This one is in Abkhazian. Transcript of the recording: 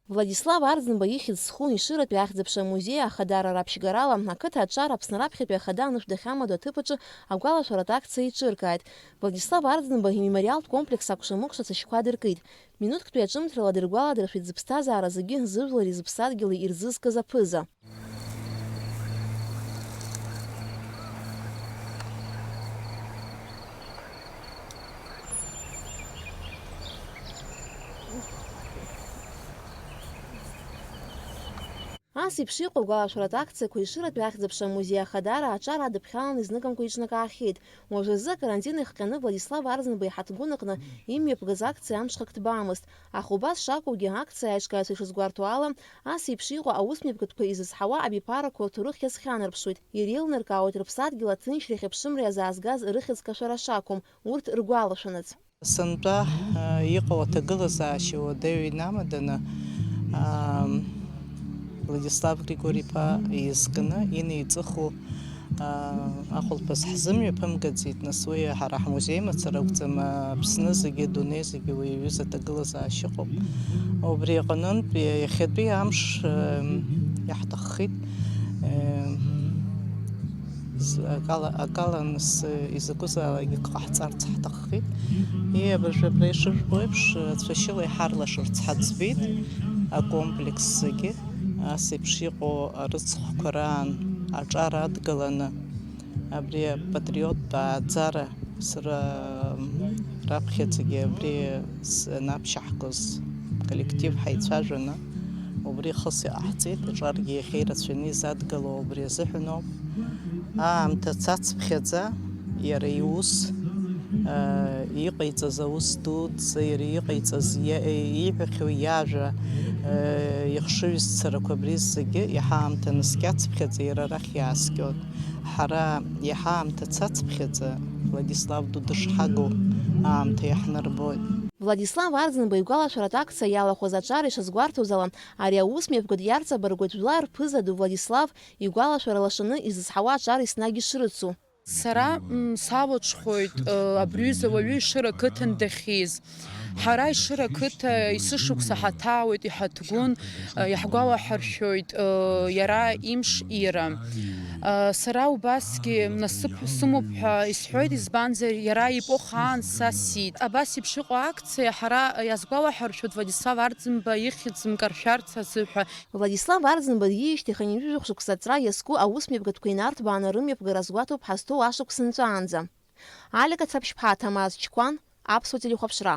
Владислав Арӡынба ихьӡ зху Ишыратәи ахьӡ-аԥша амузеи ахадара раԥшьгарала ақыҭа аҿар Аԥсны раԥхьатәи ахада анышә дахьамаду аҭыԥаҿы агәалашәаратә акциа иҿыркааит. Владислав Арӡынба имемориалтә комплекс акәша-мыкәша ацәашьқәа дыркит. Минуҭктәи аҿымҭрала дыргәаладыршәеит зыԥсҭазаара зегьы зыжәлари зыԥсадгьыли ирзызкыз аԥыза. Ас еиԥш иҟоу агәалашәаратә акциақәа Ишыратәи ахьӡ-аԥша амузеи ахадара аҿар адыԥхьаланы изныкымкәа иҿнакаахьеит. Уажәазы акарантин ихҟьаны Владислав Арӡынба иҳаҭгәын аҟны имҩаԥгаз акциа амҽхак ҭбаамызт. Аха убас шакәугьы акциа аиҿкааҩцәа ишазгәарҭо ала, ас еиԥш иҟоу аусмҩаԥгатәқәа изызҳауа абиԥарақәа рҭоурых иазхьанарԥшуеит. Иреилнаркаауеит рыԥсадгьыл аҭынчреи аԥшымреи азаазгаз рыхьӡ-кашәара шакәым, урҭ ргәалашәанаҵ. Сынтәа иҟоу аҭагылазаашьа уадаҩ инамаданы Владислав Григорий-иԥа изкны инеиҵыху ахәылԥаз ҳзымҩаԥымгаӡеит, нас уи ҳара ҳмузеи мацара акәӡам, Аԥсны зегьы, адунеи зегьы уи аҩыза аҭагылазаашьа ыҟоуп. Убри аҟнынтә иахьатәи амш иаҳҭаххеит акаланс изакәызаалакгьы ҟаҳҵарц ҳҭаххеит. Абыржәы ишырбо еиԥш ацәашьыла иҳарлашарц ҳаӡбеит акомплекс зегьы. Ас еиԥш иҟоу арыцхәқәа раан аҿар адгаланы абри апатриоттә ааӡара сара раԥхьаӡагьы абри наԥшьаҳкыз коллектив ҳаицәажәаны убри хыс иҟаҳҵеит, аҿаргьы иахьа ирацәаны изадгало убри азыҳәаноуп. Аамҭа цацԥхьаӡа иара иус иҟаиҵаз аус дуӡӡа, иара иҟаиҵаз ииҳәахьоу иажәа, ихшыҩзцарақәа абри зегьы иаҳаамҭа наскьацԥхьаӡа иара арахь иааскьоит. Ҳара иаҳаамҭа цацԥхьаӡа Владислав ду дышҳагоу аамҭа иаҳнарбоит. Владислав Арӡынба игәалашәаратә акциа иалахәыз аҿар ишазгәарҭоз ала, ари аусмҩаԥгатә иарҵабыргуеит жәлар рԥыза ду Владислав игәалашәара лашаны изызҳауа аҿар еснагь ишрыцу. Сара саваҽхәоит абриҩыза уаҩы Ишыра ақыҭан дахьиз. Ҳара Ишыра ақыҭа есышықәса ҳаҭаауеит, иҳаҭгәын, иаҳгәалаҳаршәоит иара имш ира. Сара убасгьы насыԥ сымоуп ҳәа исҳәоит, избанзар иара ипоха аан са сит. Абас еиԥш иҟоу акциа ҳара иазгәалаҳаршәоит Владислав Арӡынба ихьӡ мкаршәарц азыҳәа. Владислав Арӡынба диижьҭеи ҩажәа шықәса ҵра иазку аусмҩаԥгатәқәа инарҭбааны рымҩаԥгара згәаҭоуп ҳазҭоу ашықәс нҵәаанӡа. Алика Цаԥшьԥаа, Ҭамаз Чкәан, Аԥсуа телехәаԥшра.